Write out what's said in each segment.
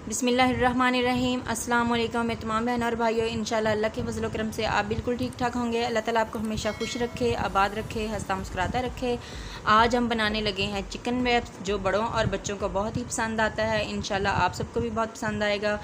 बिस्मिल्लाहिर्रहमानिर्रहीम। अस्सलाम वालेकुम मेरे तमाम बहनों और भाइयों, इंशाल्लाह अल्लाह के फज़ल व करम से आप बिल्कुल ठीक ठाक होंगे। अल्लाह ताला आपको हमेशा खुश रखे, आबाद रखे, हंसता मुस्कुराता रखे। आज हम बनाने लगे हैं चिकन वेब्स, जो बड़ों और बच्चों को बहुत ही पसंद आता है। इंशाल्लाह आप सबको भी बहुत पसंद आएगा।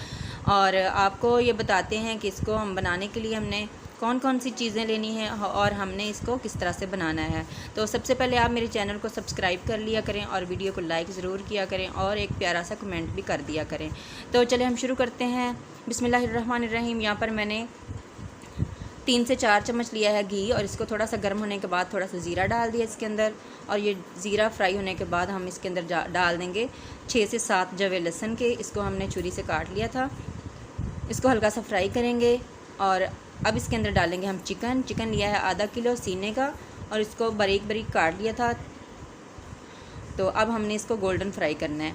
और आपको ये बताते हैं कि इसको हम बनाने के लिए हमने कौन कौन सी चीज़ें लेनी है और हमने इसको किस तरह से बनाना है। तो सबसे पहले आप मेरे चैनल को सब्सक्राइब कर लिया करें और वीडियो को लाइक ज़रूर किया करें और एक प्यारा सा कमेंट भी कर दिया करें। तो चलिए हम शुरू करते हैं। बिस्मिल्लाहिर्रहमानिर्रहीम। यहाँ पर मैंने 3 से 4 चम्मच लिया है घी और इसको थोड़ा सा गर्म होने के बाद थोड़ा सा ज़ीरा डाल दिया इसके अंदर। और ये ज़ीरा फ्राई होने के बाद हम इसके अंदर डाल देंगे 6 से 7 जवे लहसुन के। इसको हमने छुरी से काट लिया था। इसको हल्का सा फ्राई करेंगे और अब इसके अंदर डालेंगे हम चिकन लिया है आधा किलो सीने का और इसको बारीक बारीक काट लिया था। तो अब हमने इसको गोल्डन फ्राई करना है।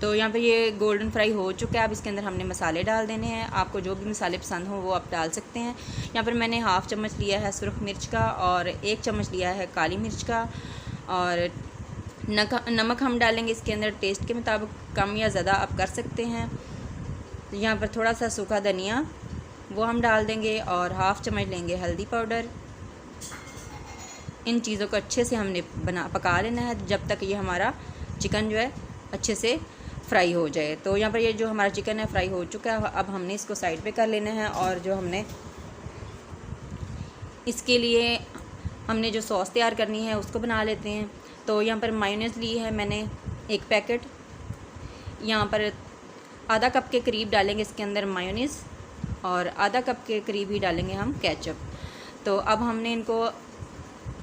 तो यहाँ पे ये गोल्डन फ्राई हो चुका है। अब इसके अंदर हमने मसाले डाल देने हैं। आपको जो भी मसाले पसंद हो वो आप डाल सकते हैं। यहाँ पर मैंने हाफ़ चम्मच लिया है सुरख मिर्च का और 1 चम्मच लिया है काली मिर्च का। और नमक हम डालेंगे इसके अंदर टेस्ट के मुताबिक, कम या ज़्यादा आप कर सकते हैं। यहाँ पर थोड़ा सा सूखा धनिया वो हम डाल देंगे और हाफ़ चम्मच लेंगे हल्दी पाउडर। इन चीज़ों को अच्छे से हमने पका लेना है जब तक ये हमारा चिकन जो है अच्छे से फ्राई हो जाए। तो यहाँ पर ये जो हमारा चिकन है फ्राई हो चुका है। अब हमने इसको साइड पे कर लेना है और जो हमने इसके लिए हमने जो सॉस तैयार करनी है उसको बना लेते हैं। तो यहाँ पर मायोनेज़ ली है मैंने 1 पैकेट। यहाँ पर आधा कप के करीब डालेंगे इसके अंदर मायोनीज़ और आधा कप के करीब ही डालेंगे हम केचप। तो अब हमने इनको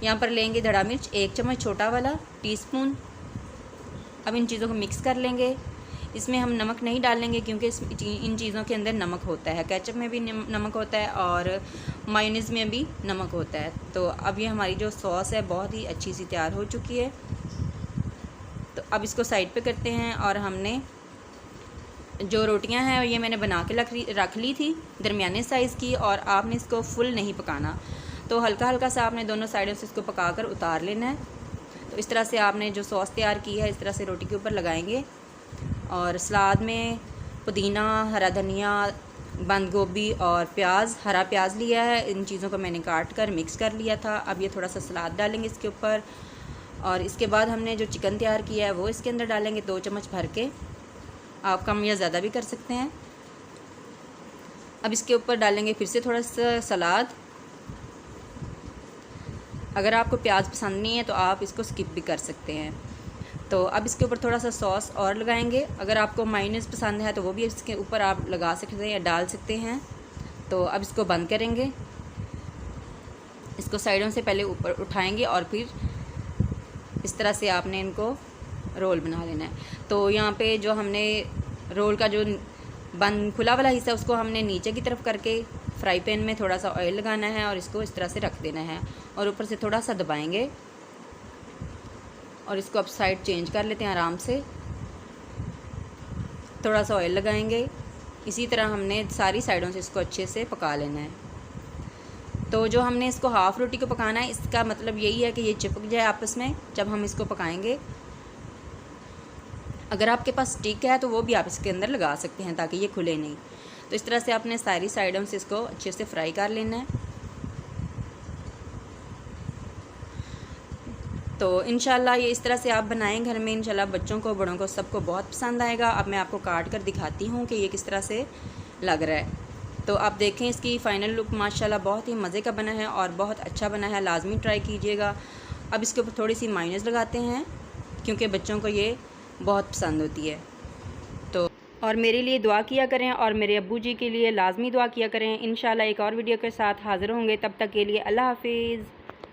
यहाँ पर लेंगे धड़ा मिर्च 1 चम्मच छोटा वाला टीस्पून। अब इन चीज़ों को मिक्स कर लेंगे। इसमें हम नमक नहीं डालेंगे क्योंकि इन चीज़ों के अंदर नमक होता है। केचप में भी नमक होता है और मायोनीज़ में भी नमक होता है। तो अब ये हमारी जो सॉस है बहुत ही अच्छी सी तैयार हो चुकी है। तो अब इसको साइड पे करते हैं और हमने जो रोटियां हैं ये मैंने बना के रख ली थी दरमियाने साइज़ की। और आपने इसको फुल नहीं पकाना, तो हल्का हल्का सा आपने दोनों साइडों से इसको पकाकर उतार लेना है। तो इस तरह से आपने जो सॉस तैयार की है इस तरह से रोटी के ऊपर लगाएंगे। और सलाद में पुदीना, हरा धनिया, बंद गोभी और प्याज, हरा प्याज लिया है। इन चीज़ों को मैंने काट कर मिक्स कर लिया था। अब ये थोड़ा सा सलाद डालेंगे इसके ऊपर। और इसके बाद हमने जो चिकन तैयार किया है वो इसके अंदर डालेंगे 2 चम्मच भर के। आप कम या ज़्यादा भी कर सकते हैं। अब इसके ऊपर डालेंगे फिर से थोड़ा सा सलाद। अगर आपको प्याज पसंद नहीं है तो आप इसको स्किप भी कर सकते हैं। तो अब इसके ऊपर थोड़ा सा सॉस और लगाएंगे। अगर आपको मायोनीज़ पसंद है तो वो भी इसके ऊपर आप लगा सकते हैं या डाल सकते हैं। तो अब इसको बंद करेंगे। इसको साइडों से पहले ऊपर उठाएंगे और फिर इस तरह से आपने इनको रोल बना लेना है। तो यहाँ पे जो हमने रोल का जो बंद खुला वाला हिस्सा उसको हमने नीचे की तरफ करके फ्राई पैन में थोड़ा सा ऑयल लगाना है और इसको इस तरह से रख देना है और ऊपर से थोड़ा सा दबाएंगे और इसको अब साइड चेंज कर लेते हैं आराम से। थोड़ा सा ऑयल लगाएंगे। इसी तरह हमने सारी साइडों से इसको अच्छे से पका लेना है। तो जो हमने इसको हाफ़ रोटी को पकाना है इसका मतलब यही है कि ये चिपक जाए आपस में जब हम इसको पकाएंगे। अगर आपके पास स्टिक है तो वो भी आप इसके अंदर लगा सकते हैं ताकि ये खुले नहीं। तो इस तरह से आपने सारी साइडों से इसको अच्छे से फ्राई कर लेना है। तो इंशाल्लाह ये इस तरह से आप बनाएं घर में। इंशाल्लाह बच्चों को, बड़ों को, सबको बहुत पसंद आएगा। अब मैं आपको काट कर दिखाती हूँ कि ये किस तरह से लग रहा है। तो आप देखें इसकी फ़ाइनल लुक माशाल्लाह बहुत ही मज़े का बना है और बहुत अच्छा बना है। लाजमी ट्राई कीजिएगा। अब इसके ऊपर थोड़ी सी मायोनीज़ लगाते हैं क्योंकि बच्चों को ये बहुत पसंद होती है। तो और मेरे लिए दुआ किया करें और मेरे अब्बू जी के लिए लाजमी दुआ किया करें। इंशाल्लाह एक और वीडियो के साथ हाज़िर होंगे। तब तक के लिए अल्लाह हाफिज़।